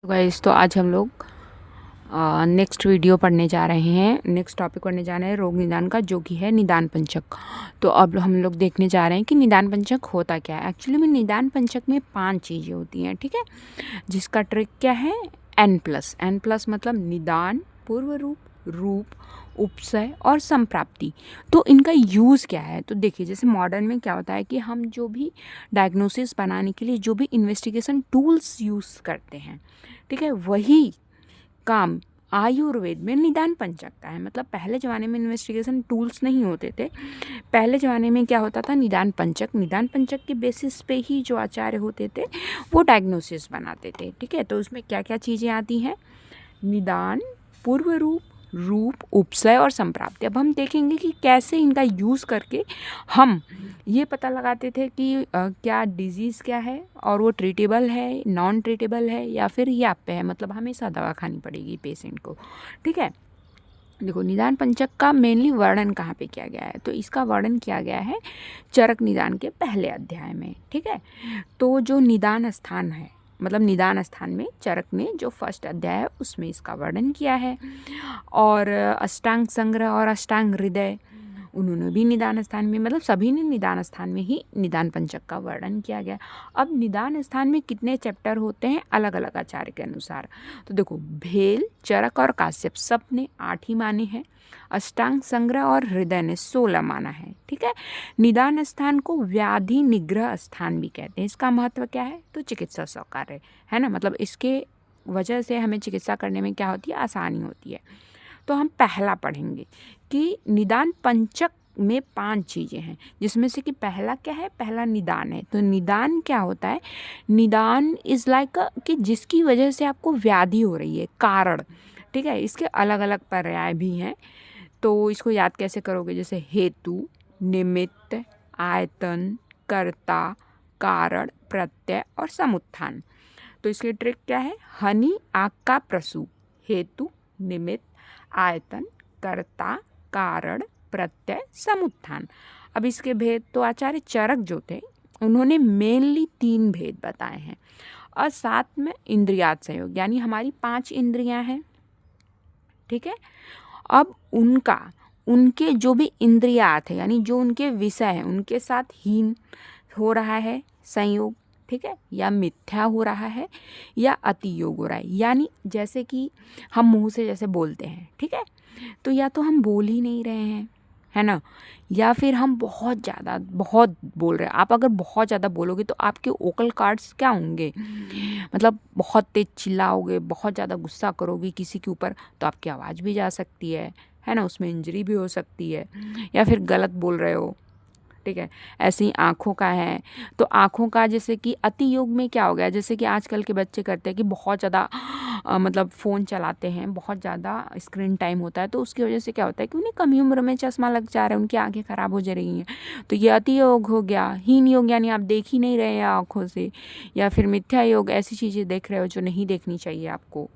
Guys, तो आज हम लोग नेक्स्ट वीडियो पढ़ने जा रहे हैं। नेक्स्ट टॉपिक पढ़ने जा रहे हैं रोग निदान का, जो कि है निदान पंचक। तो अब हम लोग देखने जा रहे हैं कि निदान पंचक होता क्या है। एक्चुअली में निदान पंचक में 5 चीज़ें होती हैं, ठीक है, जिसका ट्रिक क्या है, N+। मतलब निदान, पूर्व रूप, रूप, उपसय और संप्राप्ति। तो इनका यूज़ क्या है, तो देखिए जैसे मॉडर्न में क्या होता है कि हम जो भी डायग्नोसिस बनाने के लिए जो भी इन्वेस्टिगेशन टूल्स यूज़ करते हैं, ठीक है, वही काम आयुर्वेद में निदान पंचक का है। मतलब पहले ज़माने में इन्वेस्टिगेशन टूल्स नहीं होते थे। पहले ज़माने में क्या होता था, निदान पंचक के बेसिस पे ही जो आचार्य होते थे वो डायग्नोसिस बनाते थे, ठीक है। तो उसमें क्या क्या चीज़ें आती हैं, निदान, पूर्व रूप, रूप, उपसय और संप्राप्ति। अब हम देखेंगे कि कैसे इनका यूज़ करके हम ये पता लगाते थे कि क्या डिजीज़ क्या है और वो ट्रीटेबल है, नॉन ट्रीटेबल है या फिर याप पे है। मतलब हमेशा दवा खानी पड़ेगी पेशेंट को, ठीक है। देखो निदान पंचक का मेनली वर्णन कहाँ पे किया गया है, तो इसका वर्णन किया गया है चरक निदान के पहले अध्याय में, ठीक है। तो जो निदान स्थान है, मतलब निदान स्थान में चरक ने जो फर्स्ट अध्याय है उसमें इसका वर्णन किया है। और अष्टांग संग्रह और अष्टांग हृदय उन्होंने भी निदान स्थान में, मतलब सभी ने निदान स्थान में ही निदान पंचक का वर्णन किया गया। अब निदान स्थान में कितने चैप्टर होते हैं अलग अलग आचार्य के अनुसार। तो देखो भेल, चरक और काश्यप सब ने 8 ही माने हैं। अष्टांग संग्रह और हृदय ने 16 माना है, ठीक है। निदान स्थान को व्याधि निग्रह स्थान भी कहते हैं। इसका महत्व क्या है, तो चिकित्सा सौकार्य है ना, मतलब इसके वजह से हमें चिकित्सा करने में क्या होती है, आसानी होती है। तो हम पहला पढ़ेंगे कि निदान पंचक में 5 चीज़ें हैं, जिसमें से कि पहला क्या है, पहला निदान है। तो निदान क्या होता है, निदान इज़ लाइक कि जिसकी वजह से आपको व्याधि हो रही है, कारण, ठीक है। इसके अलग अलग पर्याय भी हैं, तो इसको याद कैसे करोगे, जैसे हेतु, निमित्त, आयतन, कर्ता, कारण, प्रत्यय और समुत्थान। तो इसकी ट्रिक क्या है, हनि आग का प्रसूप, हेतु, निमित्त, आयतन, कर्ता, कारण, प्रत्यय, समुत्थान। अब इसके भेद तो आचार्य चरक जो थे उन्होंने मेनली 3 भेद बताए हैं, और साथ में इंद्रियात संयोग, यानी हमारी 5 इंद्रियां हैं, ठीक है। अब उनके जो भी इंद्रियात है, यानी जो उनके विषय हैं, उनके साथ हीन हो रहा है संयोग, ठीक है, या मिथ्या हो रहा है या अति योग हो रहा है। यानी जैसे कि हम मुंह से जैसे बोलते हैं, ठीक है, तो या तो हम बोल ही नहीं रहे हैं, है ना, या फिर हम बहुत बोल रहे हैं। आप अगर बहुत ज़्यादा बोलोगे तो आपके वोकल कार्ड्स क्या होंगे, मतलब बहुत तेज चिल्लाओगे, बहुत ज़्यादा गुस्सा करोगे किसी के ऊपर तो आपकी आवाज़ भी जा सकती है ना, उसमें इंजरी भी हो सकती है, या फिर गलत बोल रहे हो, ठीक है। ऐसे ही आँखों का है, तो आँखों का जैसे कि अति योग में क्या हो गया, जैसे कि आजकल के बच्चे करते हैं कि बहुत ज़्यादा मतलब फ़ोन चलाते हैं, बहुत ज़्यादा स्क्रीन टाइम होता है, तो उसकी वजह से क्या होता है कि उन्हें कम ही उम्र में चश्मा लग जा रहा है, उनकी आँखें ख़राब हो जा रही हैं। तो ये अति योग हो गया। हीन योग यानी आप देख ही नहीं रहे हैं आँखों से, या फिर मिथ्या योग, ऐसी चीज़ें देख रहे हो जो नहीं देखनी चाहिए आपको,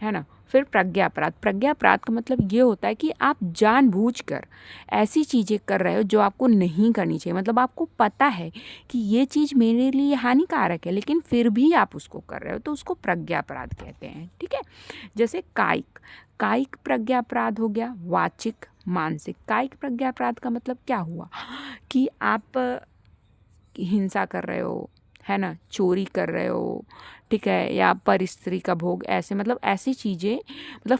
है ना। फिर प्रज्ञापराध का मतलब ये होता है कि आप जानबूझकर ऐसी चीज़ें कर रहे हो जो आपको नहीं करनी चाहिए। मतलब आपको पता है कि ये चीज़ मेरे लिए हानिकारक है, लेकिन फिर भी आप उसको कर रहे हो, तो उसको प्रज्ञापराध कहते हैं, ठीक है। जैसे कायिक प्रज्ञापराध हो गया, वाचिक, मानसिक। कायिक प्रज्ञापराध का मतलब क्या हुआ कि आप हिंसा कर रहे हो, है ना, चोरी कर रहे हो, ठीक है, या पर स्त्री का भोग, ऐसे मतलब ऐसी चीज़ें, मतलब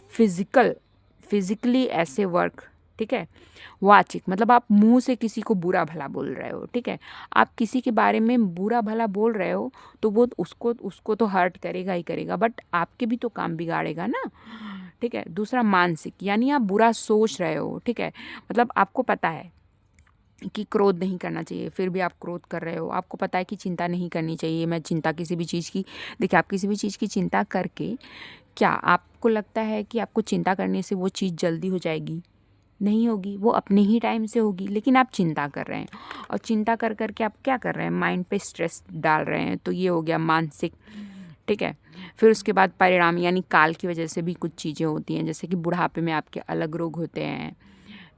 फिजिकली ऐसे वर्क, ठीक है। वाचिक मतलब आप मुंह से किसी को बुरा भला बोल रहे हो, ठीक है, आप किसी के बारे में बुरा भला बोल रहे हो तो वो उसको तो हर्ट करेगा ही करेगा, बट आपके भी तो काम बिगाड़ेगा ना, ठीक है। दूसरा मानसिक, यानी आप बुरा सोच रहे हो, ठीक है, मतलब आपको पता है कि क्रोध नहीं करना चाहिए, फिर भी आप क्रोध कर रहे हो। आपको पता है कि चिंता नहीं करनी चाहिए, मैं चिंता किसी भी चीज़ की, देखिए आप किसी भी चीज़ की चिंता करके क्या आपको लगता है कि आपको चिंता करने से वो चीज़ जल्दी हो जाएगी, नहीं होगी, वो अपने ही टाइम से होगी, लेकिन आप चिंता कर रहे हैं, और चिंता कर कर के आप क्या कर रहे हैं, माइंड पे स्ट्रेस डाल रहे हैं, तो ये हो गया मानसिक, ठीक है। फिर उसके बाद परिणाम, यानी काल की वजह से भी कुछ चीज़ें होती हैं, जैसे कि बुढ़ापे में आपके अलग रोग होते हैं,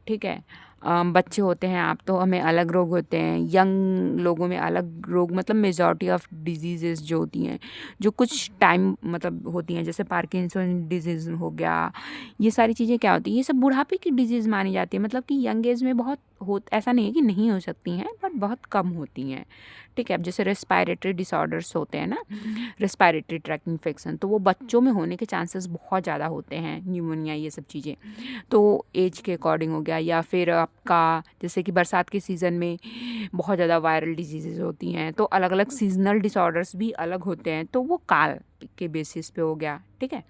ठीक है। बच्चे होते हैं आप तो हमें अलग रोग होते हैं, यंग लोगों में अलग रोग, मतलब मेजॉरिटी ऑफ डिजीजेस जो होती हैं जो कुछ टाइम मतलब होती हैं, जैसे पार्किंसन डिजीज़ हो गया, ये सारी चीज़ें क्या होती हैं, ये सब बुढ़ापे की डिजीज़ मानी जाती है। मतलब कि यंग एज में बहुत हो, ऐसा नहीं है कि नहीं हो सकती हैं, बट बहुत कम होती हैं। ठीक है, अब जैसे रेस्पायरेटरी डिसऑर्डर्स होते हैं ना, रेस्पायरेटरी ट्रैक्ट इन्फेक्शन, तो वो बच्चों में होने के चांसेस बहुत ज़्यादा होते हैं, न्यूमोनिया ये सब चीज़ें। तो एज के अकॉर्डिंग हो गया, या फिर आपका जैसे कि बरसात के सीज़न में बहुत ज़्यादा वायरल डिजीज़ेज होती हैं, तो अलग अलग सीजनल डिसऑर्डर्स भी अलग होते हैं, तो वो काल के बेसिस पे हो गया। ठीक है,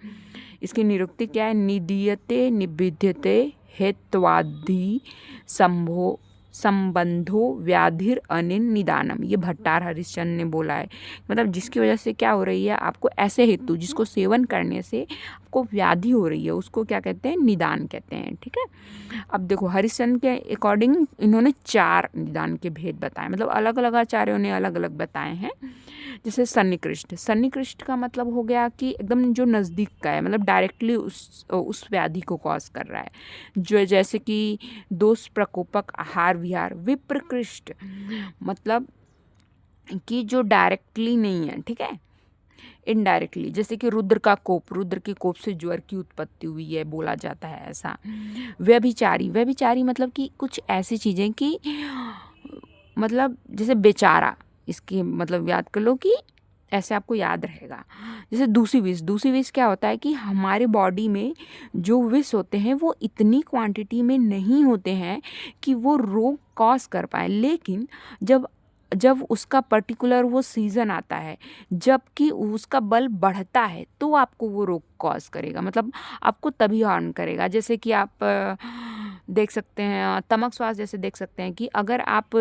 इसकी निरुक्ति क्या है, निदीयते निबिध्यते हेत्वादि संभो संबंधो व्याधिर अनिन निदानम, ये भट्टार हरिश्चंद्र ने बोला है। मतलब जिसकी वजह से क्या हो रही है, आपको ऐसे हेतु जिसको सेवन करने से आपको व्याधि हो रही है, उसको क्या कहते हैं, निदान कहते हैं। ठीक है, अब देखो हरिश्चंद्र के अकॉर्डिंग इन्होंने 4 निदान के भेद बताए, मतलब अलग अलग आचार्यों ने अलग अलग बताए हैं। जैसे सन्निकृष्ट, सन्निकृष्ट का मतलब हो गया कि एकदम जो नज़दीक का है, मतलब डायरेक्टली उस व्याधि को कॉज कर रहा है, जो जैसे कि दोष प्रकोपक आहार विहार। विप्रकृष्ट मतलब कि जो डायरेक्टली नहीं है, ठीक है, इनडायरेक्टली, जैसे कि रुद्र का कोप, रुद्र के कोप से ज्वर की उत्पत्ति हुई है, बोला जाता है ऐसा। व्यभिचारी, व्यभिचारी मतलब कि कुछ ऐसी चीज़ें कि मतलब जैसे बेचारा, इसकी मतलब याद कर लो कि ऐसे आपको याद रहेगा। जैसे दूसरी विष, दूसरी विष क्या होता है कि हमारे बॉडी में जो विष होते हैं वो इतनी क्वांटिटी में नहीं होते हैं कि वो रोग कॉज कर पाए, लेकिन जब जब उसका पर्टिकुलर वो सीज़न आता है, जबकि उसका बल बढ़ता है, तो आपको वो रोग कॉज करेगा, मतलब आपको तभी हार्म करेगा। जैसे कि आप देख सकते हैं तमक श्वास, जैसे देख सकते हैं कि अगर आप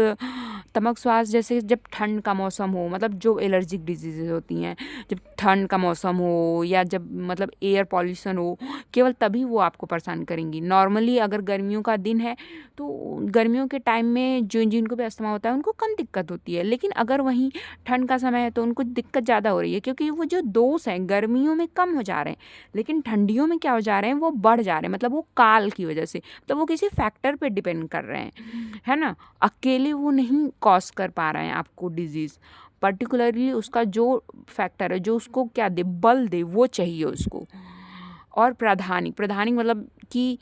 तमक श्वास, जैसे जब ठंड का मौसम हो, मतलब जो एलर्जिक डिजीज़ेज होती हैं, जब ठंड का मौसम हो या जब मतलब एयर पॉल्यूशन हो, केवल तभी वो आपको परेशान करेंगी। नॉर्मली अगर गर्मियों का दिन है तो गर्मियों के टाइम में जो जिनको भी अस्थमा होता है उनको कम दिक्कत होती है, लेकिन अगर वहीं ठंड का समय है तो उनको दिक्कत ज़्यादा हो रही है, क्योंकि वो जो दोष हैं गर्मियों में कम हो जा रहे हैं, लेकिन ठंडियों में क्या हो जा रहे हैं, वो बढ़ जा रहे हैं, मतलब वो काल की वजह से, मतलब वो किसी फैक्टर पे डिपेंड कर रहे हैं, है ना, अकेले वो नहीं कॉज कर पा रहे हैं आपको डिजीज़। पर्टिकुलरली उसका जो फैक्टर है, जो उसको क्या दे, बल दे, वो चाहिए उसको। और प्राधानिक, प्राधानिक मतलब कि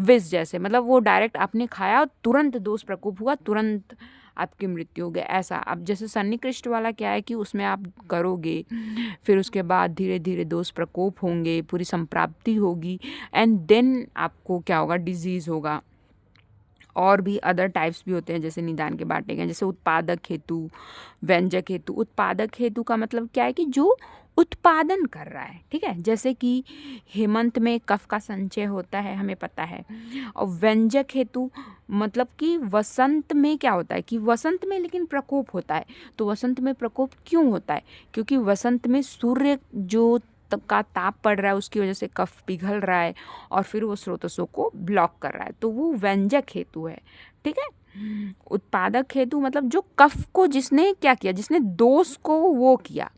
विष जैसे, मतलब वो डायरेक्ट आपने खाया और तुरंत दोष प्रकोप हुआ, तुरंत आपकी मृत्यु हो गई, ऐसा। अब जैसे सन्निकृष्ट वाला क्या है कि उसमें आप करोगे, फिर उसके बाद धीरे धीरे दोष प्रकोप होंगे, पूरी संप्राप्ति होगी, एंड देन आपको क्या होगा, डिजीज़ होगा। और भी अदर टाइप्स भी होते हैं, जैसे निदान के बांटे गए, जैसे उत्पादक हेतु, व्यंजक हेतु। उत्पादक हेतु का मतलब क्या है कि जो उत्पादन कर रहा है, ठीक है, जैसे कि हेमंत में कफ का संचय होता है, हमें पता है। और व्यंजक हेतु मतलब कि वसंत में क्या होता है कि वसंत में लेकिन प्रकोप होता है, तो वसंत में प्रकोप क्यों होता है, क्योंकि वसंत में सूर्य जो का ताप पड़ रहा है, उसकी वजह से कफ पिघल रहा है और फिर वो स्रोतसों को ब्लॉक कर रहा है, तो वो व्यंजक हेतु है। ठीक है, उत्पादक हेतु मतलब जो कफ को जिसने क्या किया, जिसने दोष को वो किया,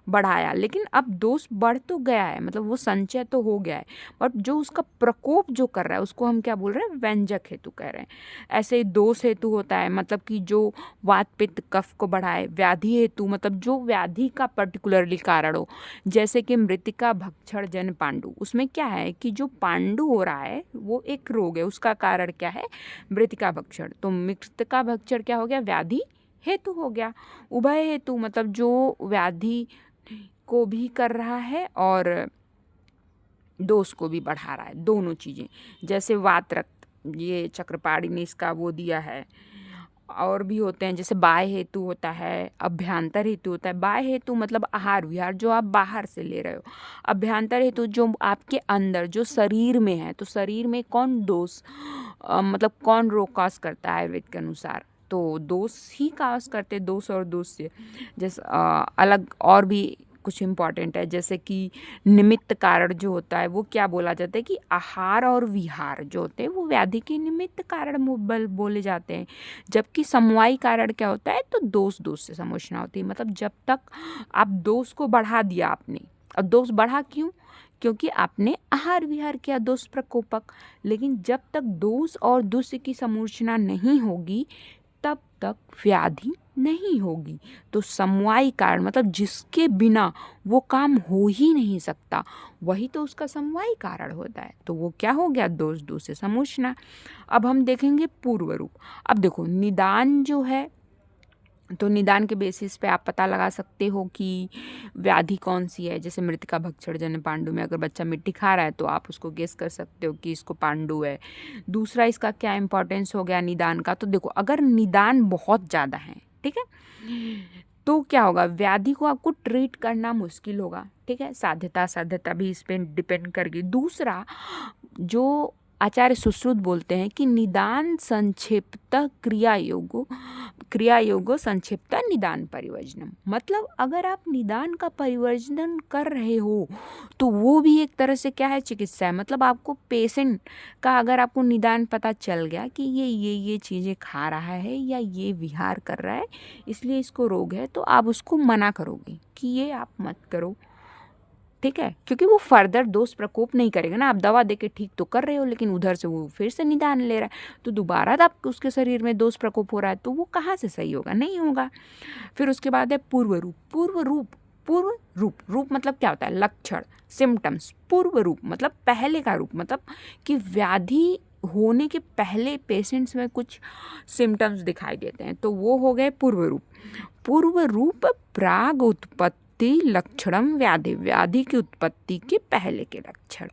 बढ़ाया, लेकिन अब दोष बढ़ तो गया है, मतलब वो संचय तो हो गया है, बट जो उसका प्रकोप जो कर रहा है उसको हम क्या बोल रहे हैं, व्यंजक हेतु कह रहे हैं। ऐसे ही दोष हेतु होता है, मतलब कि जो वात पित्त कफ को बढ़ाए। व्याधि हेतु मतलब जो व्याधि का पर्टिकुलरली कारण हो, जैसे कि मृतिका भक्षण जन पांडु, उसमें क्या है कि जो पांडु हो रहा है वो एक रोग है, उसका कारण क्या है, मृतिका भक्षण, तो मृतिका भक्षण क्या हो गया, व्याधि हेतु हो गया। उभय हेतु मतलब जो व्याधि को भी कर रहा है और दोष को भी बढ़ा रहा है, दोनों चीज़ें। जैसे वात रक्त, ये चक्रपाणी ने इसका वो दिया है। और भी होते हैं, जैसे बाह्य हेतु होता है, अभ्यंतर हेतु होता है। बाह्य हेतु मतलब आहार विहार, जो आप बाहर से ले रहे हो। अभ्यंतर हेतु जो आपके अंदर जो शरीर में है, तो शरीर में कौन दोष मतलब कौन रोग कॉज करता है आयुर्वेद के अनुसार, तो दोष ही कॉज करते, दोष और दोष से जैसे अलग और भी कुछ इम्पॉर्टेंट है, जैसे कि निमित्त कारण जो होता है वो क्या बोला जाता है कि आहार और विहार जो होते हैं वो व्याधि के निमित्त कारण बोले जाते हैं, जबकि समवायी कारण क्या होता है, तो दोष दोष से समझना होती है। मतलब जब तक आप दोष को बढ़ा दिया आपने, अब दोष बढ़ा क्यों, क्योंकि आपने आहार विहार किया दोष प्रकोपक। लेकिन जब तक दोष और दुष्य की समूर्छना नहीं होगी तब तक व्याधि नहीं होगी। तो समवायी कारण मतलब जिसके बिना वो काम हो ही नहीं सकता वही तो उसका समवायी कारण होता है। तो वो क्या हो गया, दोष दुष्य समूर्छना। अब हम देखेंगे पूर्व रूप। अब देखो निदान जो है, तो निदान के बेसिस पे आप पता लगा सकते हो कि व्याधि कौन सी है। जैसे मृतिका भक्षण जन्य पांडु में अगर बच्चा मिट्टी खा रहा है तो आप उसको गेस कर सकते हो कि इसको पांडु है। दूसरा इसका क्या इंपॉर्टेंस हो गया निदान का, तो देखो अगर निदान बहुत ज़्यादा है, ठीक है, तो क्या होगा, व्याधि को आपको ट्रीट करना मुश्किल होगा, ठीक है। साध्यता असाध्यता भी इस पर डिपेंड करेगी। दूसरा जो आचार्य सुश्रुत बोलते हैं कि निदान संक्षिप्त क्रियायोगो संक्षिप्त निदान परिवर्जनम। मतलब अगर आप निदान का परिवर्जन कर रहे हो तो वो भी एक तरह से क्या है, चिकित्सा है। मतलब आपको पेशेंट का अगर आपको निदान पता चल गया कि ये चीज़ें खा रहा है या ये विहार कर रहा है इसलिए इसको रोग है, तो आप उसको मना करोगे कि ये आप मत करो, ठीक है, क्योंकि वो फर्दर दोष प्रकोप नहीं करेगा ना। आप दवा देके ठीक तो कर रहे हो लेकिन उधर से वो फिर से निदान ले रहा है, तो दोबारा आप उसके शरीर में दोष प्रकोप हो रहा है, तो वो कहाँ से सही होगा, नहीं होगा। फिर उसके बाद है पूर्व रूप। रूप मतलब क्या होता है, लक्षण, सिम्टम्स। पूर्व रूप मतलब पहले का रूप, मतलब कि व्याधि होने के पहले पेशेंट्स में कुछ सिम्टम्स दिखाई देते हैं, तो वो हो गए पूर्व रूप। पूर्व रूप प्राग उत्पत्ति लक्षणम व्याधि, व्याधि की उत्पत्ति के पहले के लक्षण,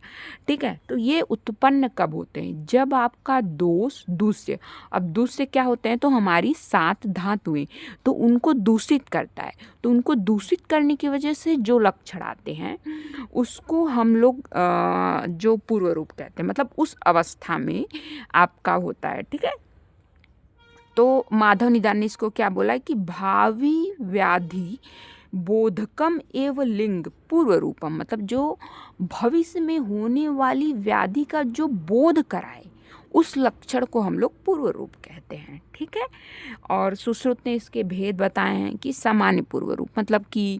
ठीक है। तो ये उत्पन्न कब होते हैं, जब आपका दोष दूष्य, अब दूष्य क्या होते हैं, तो हमारी 7 धातुएं, तो उनको दूषित करता है। तो उनको दूषित करने की वजह से जो लक्षण आते हैं उसको हम लोग जो पूर्व रूप कहते हैं, मतलब उस अवस्था में आपका होता है, ठीक है। तो माधव निदान ने इसको क्या बोला है कि भावी व्याधि बोधकम एवं लिंग पूर्व रूपम, मतलब जो भविष्य में होने वाली व्याधि का जो बोध कराए उस लक्षण को हम लोग पूर्व रूप कहते हैं, ठीक है। और सुश्रुत ने इसके भेद बताए हैं कि सामान्य पूर्व रूप मतलब कि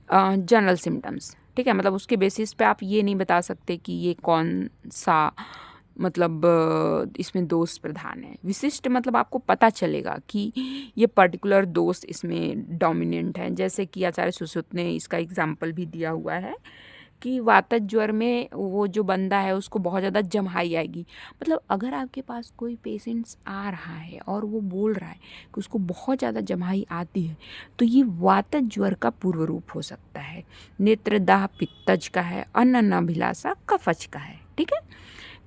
जनरल सिम्टम्स, ठीक है, मतलब उसके बेसिस पे आप ये नहीं बता सकते कि ये कौन सा मतलब इसमें दोष प्रधान है। विशिष्ट मतलब आपको पता चलेगा कि ये पर्टिकुलर दोष इसमें डोमिनेंट है। जैसे कि आचार्य सुश्रुत ने इसका एग्जाम्पल भी दिया हुआ है कि वातज ज्वर में वो जो बंदा है उसको बहुत ज़्यादा जम्हाई आएगी। मतलब अगर आपके पास कोई पेशेंट्स आ रहा है और वो बोल रहा है कि उसको बहुत ज़्यादा जम्हाई आती है, तो ये वातज ज्वर का पूर्व रूप हो सकता है। नेत्रदाह पित्तज का है, अन्ननाभिलाषा कफज का है, ठीक है।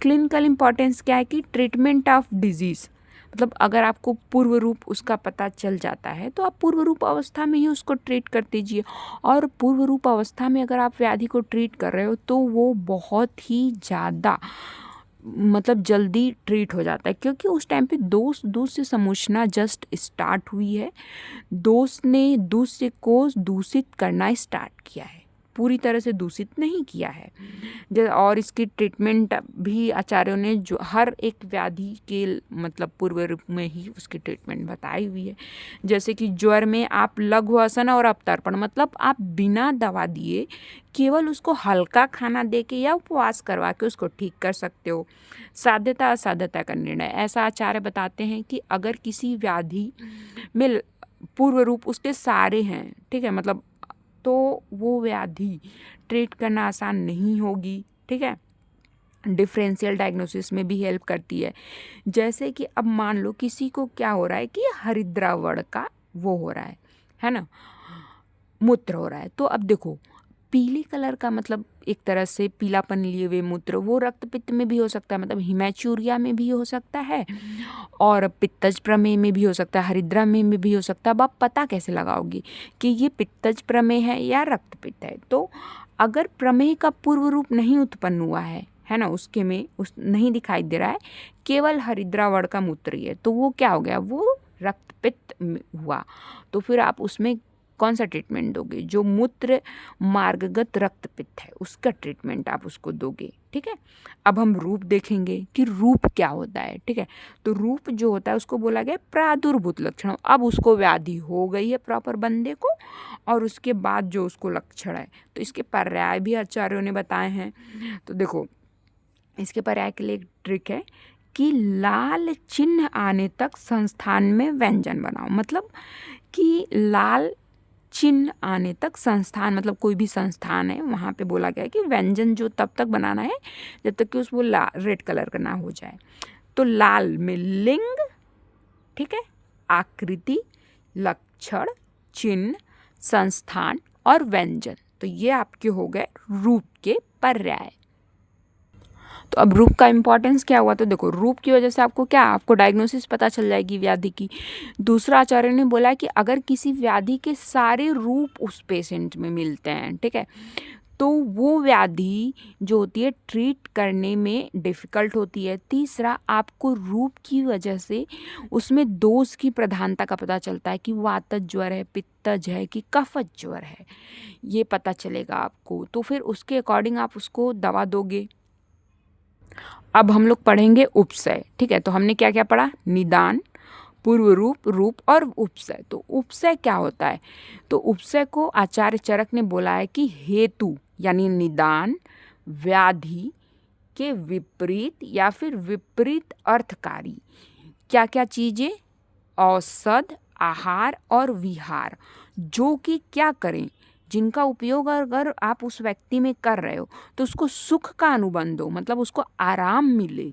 क्लिनिकल इंपॉर्टेंस क्या है कि ट्रीटमेंट ऑफ डिजीज़, मतलब अगर आपको पूर्व रूप उसका पता चल जाता है तो आप पूर्व रूप अवस्था में ही उसको ट्रीट कर दीजिए। और पूर्व रूप अवस्था में अगर आप व्याधि को ट्रीट कर रहे हो तो वो बहुत ही ज़्यादा मतलब जल्दी ट्रीट हो जाता है, क्योंकि उस टाइम पे दोष से समूचना जस्ट स्टार्ट हुई है। दोष ने दूसरे को दूषित करना स्टार्ट किया है, पूरी तरह से दूषित नहीं किया है। और इसकी ट्रीटमेंट भी आचार्यों ने जो हर एक व्याधि के मतलब पूर्व रूप में ही उसकी ट्रीटमेंट बताई हुई है। जैसे कि ज्वर में आप लघु आसन और अवतर्पण, मतलब आप बिना दवा दिए केवल उसको हल्का खाना दे के या उपवास करवा के उसको ठीक कर सकते हो। साध्यता असाध्यता का निर्णय, ऐसा आचार्य बताते हैं कि अगर किसी व्याधि में पूर्व रूप उसके सारे हैं, ठीक है, मतलब तो वो व्याधि ट्रीट करना आसान नहीं होगी, ठीक है। डिफरेंशियल डायग्नोसिस में भी हेल्प करती है। जैसे कि अब मान लो किसी को क्या हो रहा है कि हरिद्रावण का वो हो रहा है ना, मूत्र हो रहा है। तो अब देखो पीले कलर का मतलब एक तरह से पीलापन लिए हुए मूत्र, वो रक्त पित्त में भी हो सकता है, मतलब हिमैचूरिया में भी हो सकता है और पित्तज प्रमेह में भी हो सकता है, हरिद्रा में भी हो सकता है। अब आप पता कैसे लगाओगे कि ये पित्तज प्रमेह है या रक्त पित्त है। तो अगर प्रमेह का पूर्व रूप नहीं उत्पन्न हुआ है ना, उसके में उस नहीं दिखाई दे रहा है, केवल हरिद्रावण का मूत्र ही है, तो वो क्या हो गया, वो रक्त पित्त हुआ। तो फिर आप उसमें कौन सा ट्रीटमेंट दोगे? जो मूत्र मार्गगत रक्त पित्त है उसका ट्रीटमेंट आप उसको दोगे, ठीक है। अब हम रूप देखेंगे कि रूप क्या होता है, ठीक है। तो रूप जो होता है उसको बोला गया प्रादुर्भूत लक्षण। अब उसको व्याधि हो गई है प्रॉपर बंदे को, और उसके बाद जो उसको लक्षण है तो इसके पर्याय भी आचार्यों ने बताए हैं। तो देखो इसके पर्याय के लिए एक ट्रिक है कि लाल चिन्ह आने तक संस्थान में व्यंजन बनाओ। मतलब कि लाल चिन्ह आने तक संस्थान, मतलब कोई भी संस्थान है वहाँ पे बोला गया है कि व्यंजन जो तब तक बनाना है जब तक कि उसको रेड कलर का ना हो जाए। तो लाल में लिंग, ठीक है, आकृति, लक्षण, चिन्ह, संस्थान और व्यंजन, तो ये आपके हो गए रूप के पर्याय। तो अब रूप का इम्पोर्टेंस क्या हुआ? तो देखो रूप की वजह से आपको डायग्नोसिस पता चल जाएगी व्याधि की। दूसरा आचार्य ने बोला कि अगर किसी व्याधि के सारे रूप उस पेशेंट में मिलते हैं, ठीक है, तो वो व्याधि जो होती है ट्रीट करने में डिफ़िकल्ट होती है। तीसरा, आपको रूप की वजह से उसमें दोष की प्रधानता का पता चलता है कि वातज ज्वर है, पित्तज है कि कफज ज्वर है, ये पता चलेगा आपको। तो फिर उसके अकॉर्डिंग आप उसको दवा दोगे। अब हम लोग पढ़ेंगे उपसय, ठीक है। तो हमने क्या क्या पढ़ा? निदान, पूर्व रूप, रूप और उपसय। तो उपसय क्या होता है? तो उपसय को आचार्य चरक ने बोला है कि हेतु यानी निदान व्याधि के विपरीत या फिर विपरीत अर्थकारी क्या क्या चीजें, औषध, आहार और विहार, जो कि क्या करें, जिनका उपयोग अगर आप उस व्यक्ति में कर रहे हो तो उसको सुख का अनुबंध हो, मतलब उसको आराम मिले,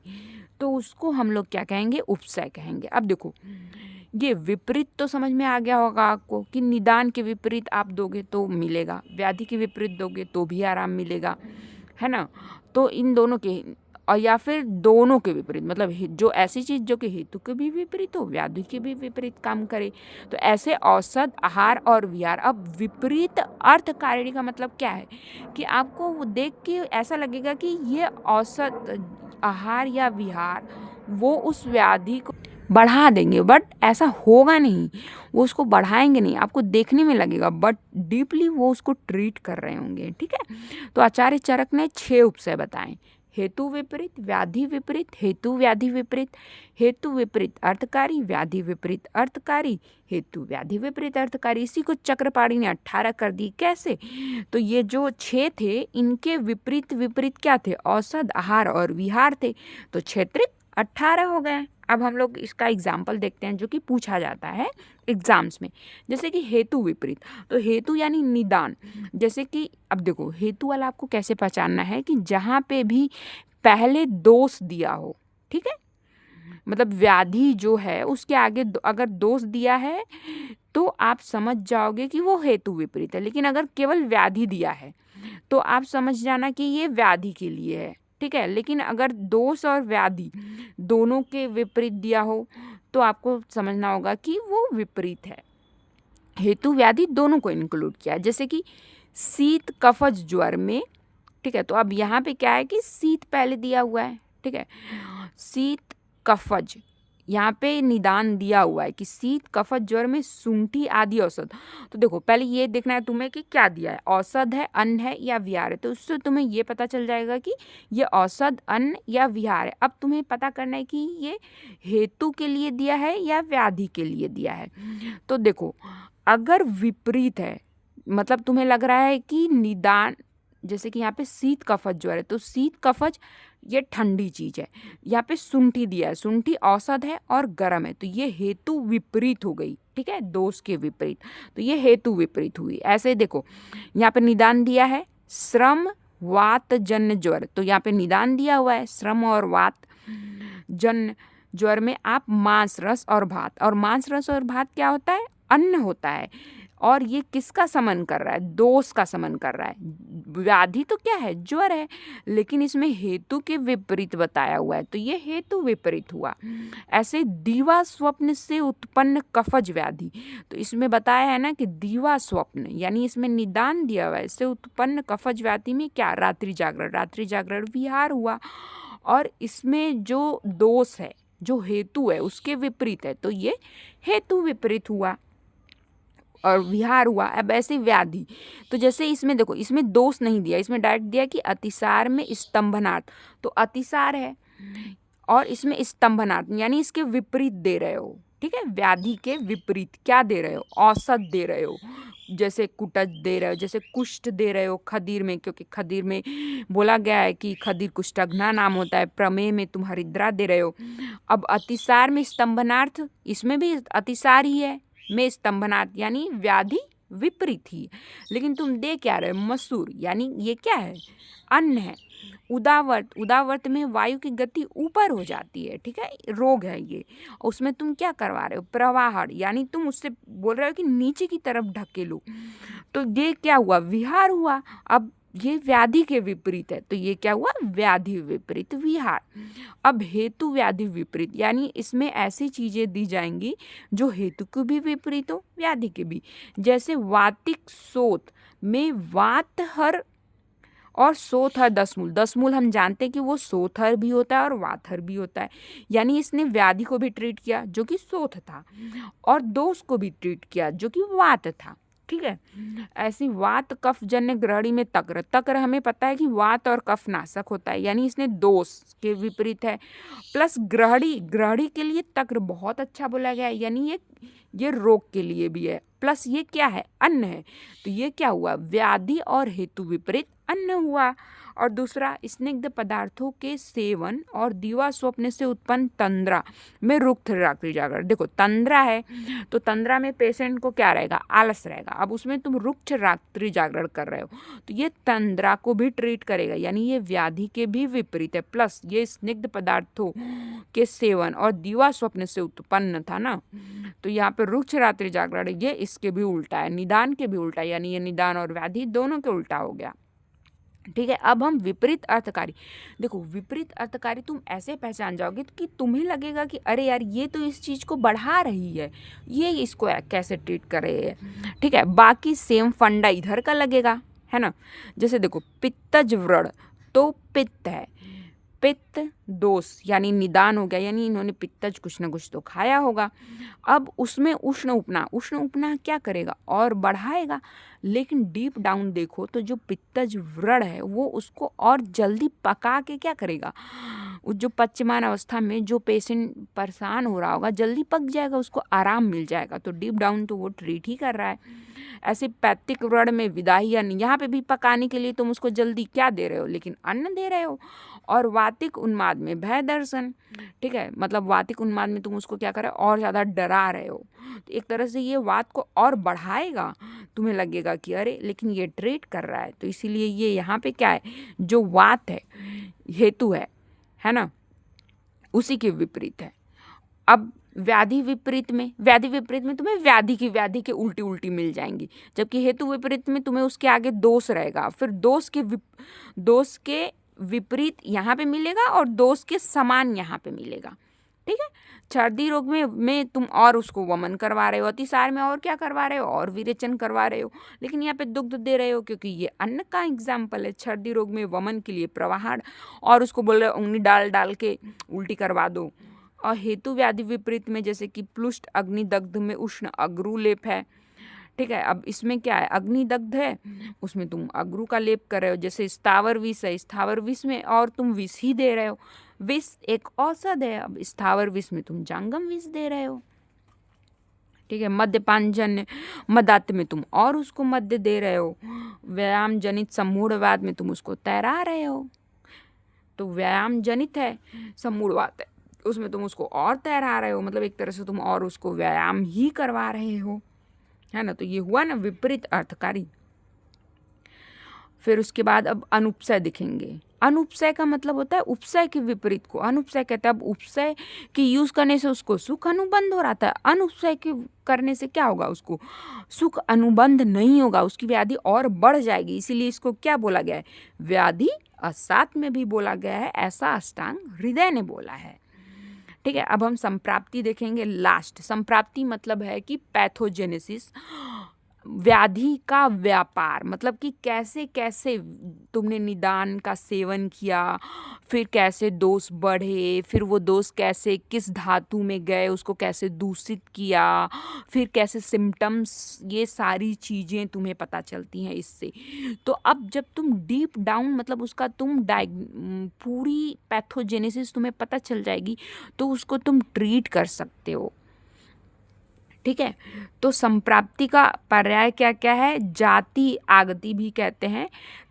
तो उसको हम लोग क्या कहेंगे? उपसय कहेंगे। अब देखो ये विपरीत तो समझ में आ गया होगा आपको कि निदान के विपरीत आप दोगे तो मिलेगा, व्याधि के विपरीत दोगे तो भी आराम मिलेगा, है ना। तो इन दोनों के, और या फिर दोनों के विपरीत, मतलब जो ऐसी चीज़ जो कि हेतु के भी विपरीत हो, व्याधि के भी विपरीत काम करे, तो ऐसे औषध, आहार और विहार। अब विपरीत अर्थकारिणी का मतलब क्या है कि आपको वो देख के ऐसा लगेगा कि ये औषध, आहार या विहार वो उस व्याधि को बढ़ा देंगे, बट ऐसा होगा नहीं, वो उसको बढ़ाएंगे नहीं, आपको देखने में लगेगा, बट डीपली वो उसको ट्रीट कर रहे होंगे, ठीक है। तो आचार्य चरक ने 6 उपसय बताए: हेतु विपरीत, व्याधि विपरीत, हेतु व्याधि विपरीत, हेतु विपरीत अर्थकारी, व्याधि विपरीत अर्थकारी, हेतु व्याधि विपरीत अर्थकारी। इसी को चक्रपाणी ने 18 कर दी। कैसे? तो ये जो 6 थे इनके विपरीत विपरीत क्या थे? औषध, आहार और विहार थे, तो क्षेत्रिक 18 हो गए। अब हम लोग इसका एग्जाम्पल देखते हैं जो कि पूछा जाता है एग्जाम्स में। जैसे कि हेतु विपरीत, तो हेतु यानी निदान। जैसे कि अब देखो हेतु वाला आपको कैसे पहचानना है कि जहाँ पे भी पहले दोष दिया हो, ठीक है, मतलब व्याधि जो है उसके आगे अगर दोष दिया है तो आप समझ जाओगे कि वो हेतु विपरीत है। लेकिन अगर केवल व्याधि दिया है तो आप समझ जाना कि ये व्याधि के लिए है, ठीक है। लेकिन अगर दोष और व्याधि दोनों के विपरीत दिया हो तो आपको समझना होगा कि वो विपरीत है। हेतु व्याधि दोनों को इंक्लूड किया है। जैसे कि शीत कफज ज्वर में, ठीक है, तो अब यहाँ पे क्या है कि शीत पहले दिया हुआ है, ठीक है, शीत कफज, यहाँ पे निदान दिया हुआ है कि शीत कफज ज्वर में शुंठी आदि औषध। तो देखो पहले ये देखना है तुम्हें कि क्या दिया है, औषध है, अन्न है या विहार है। तो उससे तुम्हें ये पता चल जाएगा कि ये औषध, अन्न या विहार है। अब तुम्हें पता करना है कि ये हेतु के लिए दिया है या व्याधि के लिए दिया है। तो देखो अगर विपरीत है, मतलब तुम्हें लग रहा है कि निदान, जैसे कि यहाँ पे शीत कफज ज्वर है तो शीत कफज ये ठंडी चीज है, यहाँ पे शुंठी दिया है, शुंठी औषध है और गर्म है, तो ये हेतु विपरीत हो गई, ठीक है, दोष के विपरीत, तो ये हेतु विपरीत हुई। ऐसे देखो यहाँ पे निदान दिया है श्रम वात जन्य ज्वर, तो यहाँ पे निदान दिया हुआ है श्रम और वात जन्य ज्वर में आप मांस, रस और भात, और मांस, रस और भात क्या होता है? अन्न होता है। और ये किसका समन कर रहा है? दोष का समन कर रहा है। व्याधि तो क्या है? ज्वर है, लेकिन इसमें हेतु के विपरीत बताया हुआ है, तो ये हेतु विपरीत हुआ। ऐसे दीवा स्वप्न से उत्पन्न कफज व्याधि, तो इसमें बताया है ना कि दीवा स्वप्न यानी इसमें निदान दिया हुआ है, इससे उत्पन्न कफज व्याधि में क्या? रात्रि जागरण, रात्रि जागरण विहार हुआ। और इसमें जो दोष है, जो हेतु है उसके विपरीत है, तो ये हेतु विपरीत हुआ। और विहार हुआ। अब ऐसे व्याधि, तो जैसे इसमें देखो, इसमें दोष नहीं दिया, इसमें डायरेक्ट दिया कि अतिसार में स्तंभनार्थ, तो अतिसार है और इसमें स्तंभनार्थ यानी इसके विपरीत दे रहे हो। ठीक है, व्याधि के विपरीत क्या दे रहे हो, औसत दे रहे हो। जैसे कुटज दे रहे हो, जैसे कुष्ठ दे रहे हो खदीर में, क्योंकि खदीर में बोला गया है कि खदीर कुष्ठघ्ना नाम होता है। प्रमेय में तुम हरिद्रा दे रहे हो। अब अतिसार में स्तंभनार्थ, इसमें भी अतिसार ही है, में स्तंभनार्थ यानी व्याधि विपरीत ही। लेकिन तुम दे क्या रहे हो, मसूर, यानी ये क्या है, अन्न है। उदावर्त, उदावर्त में वायु की गति ऊपर हो जाती है। ठीक है, रोग है ये। उसमें तुम क्या करवा रहे हो, प्रवाहण, यानी तुम उससे बोल रहे हो कि नीचे की तरफ ढकेलो। तो ये क्या हुआ, विहार हुआ। अब ये व्याधि के विपरीत है, तो ये क्या हुआ, व्याधि विपरीत विहार। अब हेतु व्याधि विपरीत, यानी इसमें ऐसी चीजें दी जाएंगी जो हेतु को भी विपरीत हो, व्याधि के भी। जैसे वातिक शोथ में वातहर और सोथर दसमूल, दसमूल हम जानते हैं कि वो सोथर भी होता है और वाथर भी होता है। यानी इसने व्याधि को भी ट्रीट किया जो कि सोथ था, और दोष को भी ट्रीट किया जो कि वात था। ठीक है, ऐसी वात कफ जन्य ग्रहणी में तक्र, तक्र हमें पता है कि वात और कफ नाशक होता है, यानी इसने दोष के विपरीत है। प्लस ग्रहणी, ग्रहणी के लिए तक्र बहुत अच्छा बोला गया है, यानी ये रोग के लिए भी है। प्लस ये क्या है, अन्न है, तो ये क्या हुआ, व्याधि और हेतु विपरीत अन्न हुआ। और दूसरा, स्निग्ध पदार्थों के सेवन और दीवा स्वप्न से उत्पन्न तंद्रा में रुक्त रात्रि जागरण। देखो तंद्रा है, तो तंद्रा में पेशेंट को क्या रहेगा, आलस रहेगा। अब उसमें तुम रुक्ष रात्रि जागरण कर रहे हो, तो ये तंद्रा को भी ट्रीट करेगा, यानी ये व्याधि के भी विपरीत है। प्लस ये स्निग्ध पदार्थों के सेवन और दीवा स्वप्न से उत्पन्न था ना, तो यहाँ पे रुक्ष रात्रि जागरण ये इसके भी उल्टा है, निदान के भी उल्टा है, यानी ये निदान और व्याधि दोनों के उल्टा हो गया। ठीक है, अब हम विपरीत अर्थकारी। देखो विपरीत अर्थकारी तुम ऐसे पहचान जाओगे कि तुम्हें लगेगा कि अरे यार ये तो इस चीज़ को बढ़ा रही है, ये इसको कैसे ट्रीट कर रही है। ठीक है, बाकी सेम फंडा इधर का लगेगा, है ना। जैसे देखो पित्तज व्रण, तो पित्त है, पित्त दोष यानी निदान हो गया, यानी इन्होंने पित्तज कुछ ना कुछ तो खाया होगा। अब उसमें उष्ण उपना, उष्ण उपना क्या करेगा, और बढ़ाएगा। लेकिन डीप डाउन देखो तो जो पित्तज व्रण है वो उसको और जल्दी पका के क्या करेगा, जो पच्यमान अवस्था में जो पेशेंट परेशान हो रहा होगा जल्दी पक जाएगा, उसको आराम मिल जाएगा। तो डीप डाउन तो वो ट्रीट ही कर रहा है। ऐसे पैतिक व्रण में विदाही अन्न, यहाँ पे भी पकाने के लिए तुम उसको जल्दी क्या दे रहे हो, लेकिन अन्न दे रहे हो। और वातिक उन्माद में भय दर्शन, ठीक है, मतलब वातिक उन्माद में तुम उसको क्या कर रहे हो, और ज़्यादा डरा रहे हो। तो एक तरह से ये वात को और बढ़ाएगा, तुम्हें लगेगा कि अरे लेकिन ये ट्रीट कर रहा है। तो इसीलिए ये यहाँ पे क्या है, जो वात है हेतु है ना, उसी के विपरीत है। अब व्याधि विपरीत में, व्याधि विपरीत में तुम्हें व्याधि के उल्टी उल्टी मिल जाएंगी, जबकि हेतु विपरीत में तुम्हें उसके आगे दोष रहेगा, फिर दोष के विपरीत यहाँ पे मिलेगा और दोष के समान यहाँ पे मिलेगा। ठीक है, छर्दी रोग में तुम और उसको वमन करवा रहे हो, अतिसार में और क्या करवा रहे हो, और विरेचन करवा रहे हो, लेकिन यहाँ पे दुग्ध दे रहे हो, क्योंकि ये अन्न का एग्जाम्पल है। छर्दी रोग में वमन के लिए प्रवाहण, और उसको बोल रहे हो उंगली डाल के उल्टी करवा दो। और हेतु व्याधि विपरीत में जैसे कि प्लुष्ट अग्निदग्ध में उष्ण अग्रु लेप है। ठीक है, अब इसमें क्या है, अग्निदग्ध है, उसमें तुम अग्रु का लेप कर रहे हो। जैसे स्थावर विष है, स्थावर विष में और तुम विष ही दे रहे हो, विष एक औषध है, अब स्थावर विष में तुम जांगम विष दे रहे हो। ठीक है, मद्यपान जन्य मदात में तुम और उसको मद्य दे रहे हो। व्यायाम जनित सम्मूढ़वाद में तुम उसको तैरा रहे हो, तो व्यायाम जनित है, सम्मूढ़वाद है, उसमें तुम उसको और तैरा रहे हो, मतलब एक तरह से तुम और उसको व्यायाम ही करवा रहे हो, है ना। तो ये हुआ ना विपरीत अर्थकारी। फिर उसके बाद अब अनुपसय दिखेंगे। अनुपसय का मतलब होता है उपसय के विपरीत को अनुपसय कहते हैं। अब उपसय की यूज करने से उसको सुख अनुबंध हो रहा था, अनुपसय के करने से क्या होगा, उसको सुख अनुबंध नहीं होगा, उसकी व्याधि और बढ़ जाएगी। इसीलिए इसको क्या बोला गया है, व्याधि असात में भी बोला गया है, ऐसा अष्टांग हृदय ने बोला है। ठीक है, अब हम संप्राप्ति देखेंगे लास्ट। संप्राप्ति मतलब है कि पैथोजेनेसिस, व्याधि का व्यापार मतलब कि कैसे कैसे तुमने निदान का सेवन किया, फिर कैसे दोष बढ़े, फिर वो दोष कैसे किस धातु में गए, उसको कैसे दूषित किया, फिर कैसे सिम्टम्स, ये सारी चीज़ें तुम्हें पता चलती हैं इससे। तो अब जब तुम डीप डाउन मतलब उसका तुम पूरी पैथोजेनेसिस तुम्हें पता चल जाएगी, तो उसको तुम ट्रीट कर सकते हो। ठीक है, तो संप्राप्ति का पर्याय क्या क्या है? जाति आगति भी कहते हैं।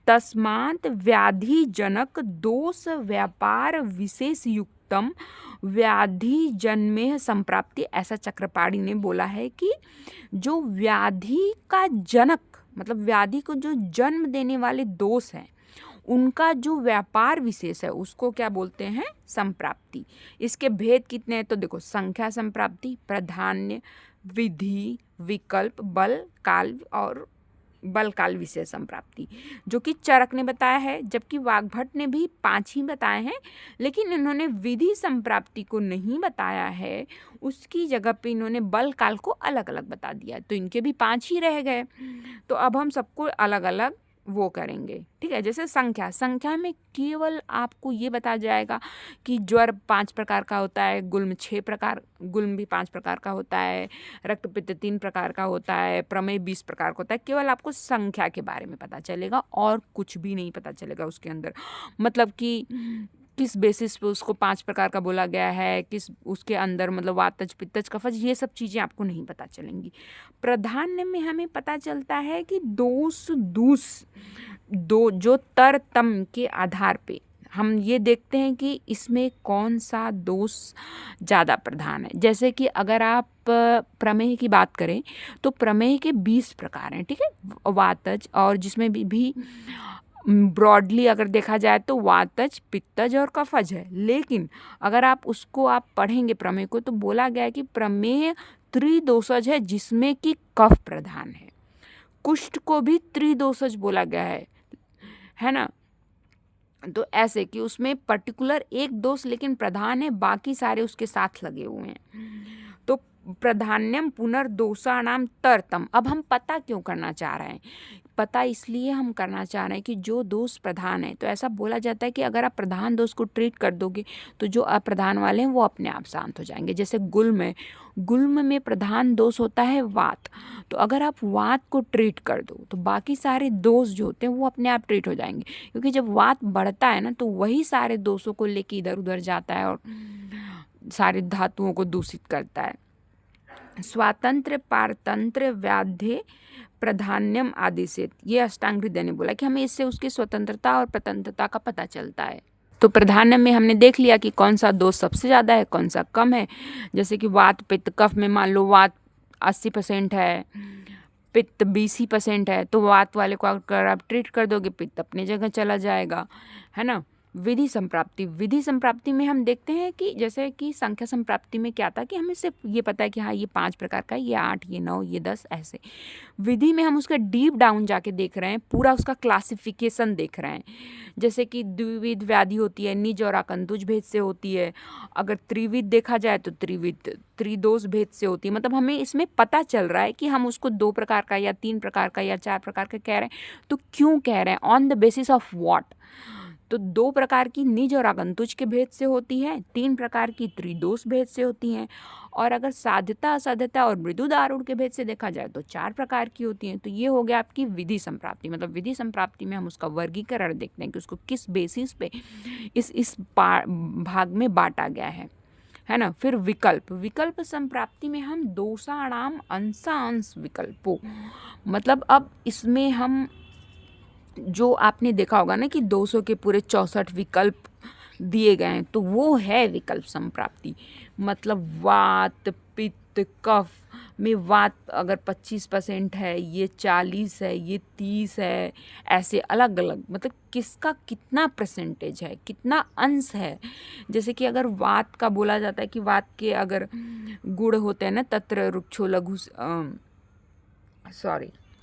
तस्मात् व्याधि जनक दोष व्यापार विशेष युक्तम व्याधि जन्मे संप्राप्ति, ऐसा चक्रपाणी ने बोला है कि जो व्याधि का जनक मतलब व्याधि को जो जन्म देने वाले दोष हैं, उनका जो व्यापार विशेष है उसको क्या बोलते हैं? संप्राप्ति। इसके भेद कितने हैं? तो देखो, संख्या संप्राप्ति, प्राधान्य, विधि, विकल्प, बल काल और बल काल विशेष संप्राप्ति, जो कि चरक ने बताया है, जबकि वाग्भट ने भी 5 ही बताए हैं, लेकिन इन्होंने विधि संप्राप्ति को नहीं बताया है। उसकी जगह पे इन्होंने बल काल को अलग अलग बता दिया, तो इनके भी 5 ही रह गए। तो अब हम सबको अलग अलग वो करेंगे। ठीक है, जैसे संख्या में केवल आपको ये बताया जाएगा कि ज्वर 5 प्रकार का होता है, गुल्म भी 5 प्रकार का होता है, रक्तपित्त 3 प्रकार का होता है, प्रमेय 20 प्रकार का होता है। केवल आपको संख्या के बारे में पता चलेगा और कुछ भी नहीं पता चलेगा उसके अंदर, मतलब कि किस बेसिस पे उसको 5 प्रकार का बोला गया है, किस उसके अंदर मतलब वातज पित्तज कफज, ये सब चीज़ें आपको नहीं पता चलेंगी। प्राधान्य में हमें पता चलता है कि दो जो तरतम के आधार पे हम ये देखते हैं कि इसमें कौन सा दोष ज़्यादा प्रधान है। जैसे कि अगर आप प्रमेय की बात करें तो प्रमेय के 20 प्रकार हैं। ठीक है, वातज, और जिसमें भी ब्रॉडली अगर देखा जाए तो वातज, पित्तज और कफज है। लेकिन अगर आप पढ़ेंगे प्रमेय को, तो बोला गया है कि प्रमेय त्रिदोषज है, जिसमें कि कफ प्रधान है। कुष्ठ को भी त्रिदोषज बोला गया है ना। तो ऐसे कि उसमें पर्टिकुलर एक दोष लेकिन प्रधान है, बाकी सारे उसके साथ लगे हुए हैं। तो प्राधान्यम पुनर्दोषाणाम तरतम। अब हम पता क्यों करना चाह रहे हैं? पता इसलिए हम करना चाह रहे हैं कि जो दोष प्रधान है, तो ऐसा बोला जाता है कि अगर आप प्रधान दोष को ट्रीट कर दोगे तो जो अप्रधान वाले हैं वो अपने आप शांत हो जाएंगे। जैसे गुल्म में प्रधान दोष होता है वात, तो अगर आप वात को ट्रीट कर दो तो बाकी सारे दोष जो होते हैं वो अपने आप ट्रीट हो जाएंगे, क्योंकि जब वात बढ़ता है ना, तो वही सारे दोषों को लेके इधर उधर जाता है और सारे धातुओं को दूषित करता है। स्वातंत्र पारतंत्र व्याध्य प्राधान्यम आदि से, ये अष्टांग हृदय ने बोला कि हमें इससे उसकी स्वतंत्रता और प्रतंत्रता का पता चलता है। तो प्राधान्य में हमने देख लिया कि कौन सा दोष सबसे ज़्यादा है, कौन सा कम है। जैसे कि वात पित्त कफ में मान लो वात 80% है, पित्त 20% है, तो वात वाले को अगर आप ट्रीट कर दोगे, पित्त अपनी जगह चला जाएगा, है ना। विधि संप्राप्ति में हम देखते हैं कि जैसे कि संख्या संप्राप्ति में क्या था कि हमें सिर्फ ये पता है कि हाँ ये 5 प्रकार का, ये 8, ये 9, ये 10 ऐसे। विधि में हम उसका डीप डाउन जाके देख रहे हैं, पूरा उसका क्लासिफिकेशन देख रहे हैं। जैसे कि द्विविध व्याधि होती है, निज और आकंतुज भेद से होती है। अगर त्रिविध देखा जाए तो त्रिदोष भेद से होती है। मतलब हमें इसमें पता चल रहा है कि हम उसको 2 प्रकार का या 3 प्रकार का या 4 प्रकार का कह रहे हैं, तो क्यों कह रहे हैं, on the basis of what. तो 2 प्रकार की निज और आगंतुज के भेद से होती है, 3 प्रकार की त्रिदोष भेद से होती हैं, और अगर साध्यता असाध्यता और मृदु दारुण के भेद से देखा जाए तो 4 प्रकार की होती हैं। तो ये हो गया आपकी विधि संप्राप्ति। मतलब विधि संप्राप्ति में हम उसका वर्गीकरण देखते हैं कि उसको किस बेसिस पे इस भाग में बांटा गया है ना। फिर विकल्प संप्राप्ति में हम दोषाणाम अंशांश विकल्पो, मतलब अब इसमें हम जो आपने देखा होगा ना कि 200 के पूरे 64 विकल्प दिए गए हैं, तो वो है विकल्प संप्राप्ति। मतलब वात पित्त कफ में वात अगर 25% है, ये 40 है, ये 30 है, ऐसे अलग अलग, मतलब किसका कितना परसेंटेज है, कितना अंश है। जैसे कि अगर वात का बोला जाता है कि वात के अगर गुण होते हैं ना, तत्र रुक्षो लघु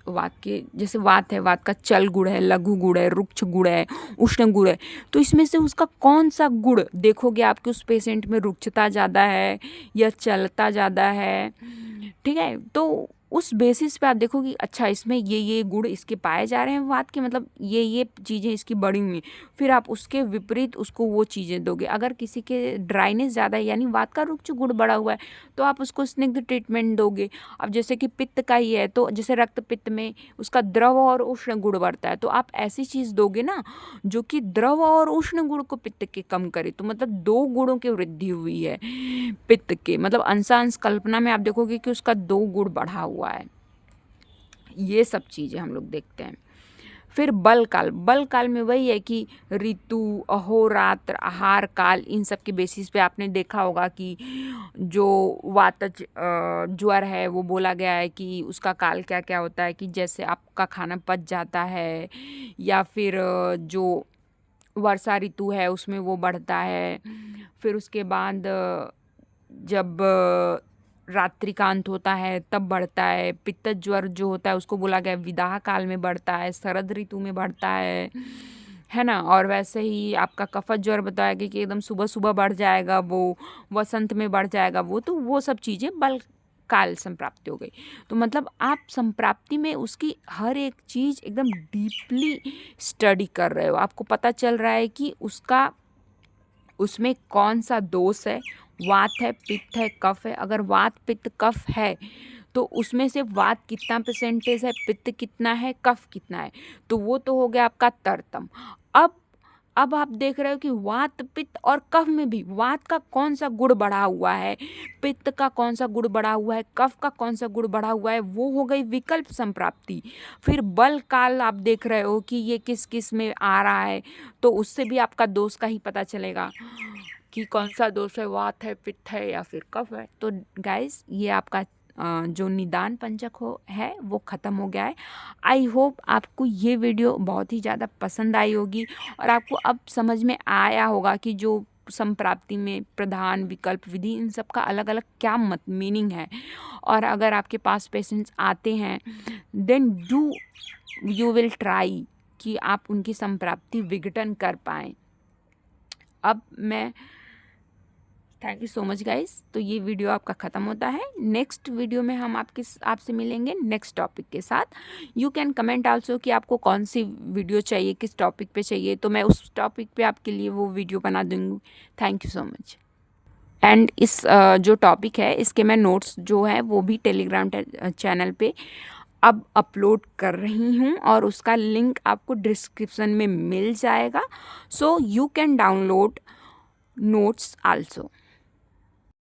वात के, जैसे वात है, वात का चल गुण है, लघु गुण है, रुक्ष गुण है, उष्ण गुण है, तो इसमें से उसका कौन सा गुण देखोगे आपके उस पेशेंट में रुक्षता ज़्यादा है या चलता ज़्यादा है। ठीक है, तो उस बेसिस पे आप देखोगे अच्छा इसमें ये गुण इसके पाए जा रहे हैं वात के, मतलब ये चीज़ें इसकी बढ़ी हुई हैं, फिर आप उसके विपरीत उसको वो चीज़ें दोगे। अगर किसी के ड्राइनेस ज़्यादा है यानी वात का रुक्ष गुण बढ़ा हुआ है तो आप उसको स्निग्ध ट्रीटमेंट दोगे। अब जैसे कि पित्त का ही है तो जैसे रक्त पित्त में उसका द्रव और उष्ण गुण बढ़ता है तो आप ऐसी चीज़ दोगे ना जो कि द्रव और उष्ण गुण को पित्त के कम करे। तो मतलब 2 गुणों की वृद्धि हुई है पित्त के, मतलब अंशांश कल्पना में आप देखोगे कि उसका 2 गुण बढ़ा हुआ है। ये सब चीज़ें हम लोग देखते हैं। फिर बल काल में वही है कि ऋतु, अहोरात्र, आहार काल, इन सब के बेसिस पे आपने देखा होगा कि जो वातज ज्वर है वो बोला गया है कि उसका काल क्या क्या होता है, कि जैसे आपका खाना पच जाता है या फिर जो वर्षा ऋतु है उसमें वो बढ़ता है। फिर उसके बाद जब रात्रिकांत होता है तब बढ़ता है। पित्त ज्वर जो होता है उसको बोला गया विदाह काल में बढ़ता है, शरद ऋतु में बढ़ता है ना। और वैसे ही आपका कफत ज्वर बताया गया कि एकदम सुबह सुबह बढ़ जाएगा, वो वसंत में बढ़ जाएगा वो। तो वो सब चीज़ें बल काल संप्राप्ति हो गई। तो मतलब आप संप्राप्ति में उसकी हर एक चीज़ एकदम डीपली स्टडी कर रहे हो, आपको पता चल रहा है कि उसका उसमें कौन सा दोष है, वात है, पित्त है, कफ है। अगर वात पित्त कफ है तो उसमें से वात कितना परसेंटेज है, पित्त कितना है, कफ कितना है, तो वो तो हो गया आपका तरतम। अब आप देख रहे हो कि वात पित्त और कफ में भी वात का कौन सा गुण बढ़ा हुआ है, पित्त का कौन सा गुण बढ़ा हुआ है, कफ का कौन सा गुण बढ़ा हुआ है, वो हो गई विकल्प संप्राप्ति। फिर बल काल आप देख रहे हो कि ये किस किस में आ रहा है, तो उससे भी आपका दोष का ही पता चलेगा कि कौन सा दोष है, वात है, पित्त है या फिर कफ है। तो गाइस ये आपका जो निदान पंचक है वो ख़त्म हो गया है। आई होप आपको ये वीडियो बहुत ही ज़्यादा पसंद आई होगी और आपको अब समझ में आया होगा कि जो संप्राप्ति में प्रधान, विकल्प, विधि, इन सब का अलग अलग क्या मीनिंग है। और अगर आपके पास पेशेंट्स आते हैं देन यू विल ट्राई कि आप उनकी संप्राप्ति विघटन कर पाएँ। अब मैं thank you so much guys. तो ये वीडियो आपका ख़त्म होता है। नेक्स्ट वीडियो में हम आपसे मिलेंगे नेक्स्ट टॉपिक के साथ। यू कैन कमेंट आल्सो कि आपको कौन सी वीडियो चाहिए, किस टॉपिक पे चाहिए, तो मैं उस टॉपिक पे आपके लिए वो वीडियो बना दूँगी। Thank you so much. And इस जो टॉपिक है इसके मैं नोट्स जो है वो भी टेलीग्राम चैनल पे अब अपलोड कर रही हूँ और उसका लिंक आपको डिस्क्रिप्शन में मिल जाएगा। So you can download notes also.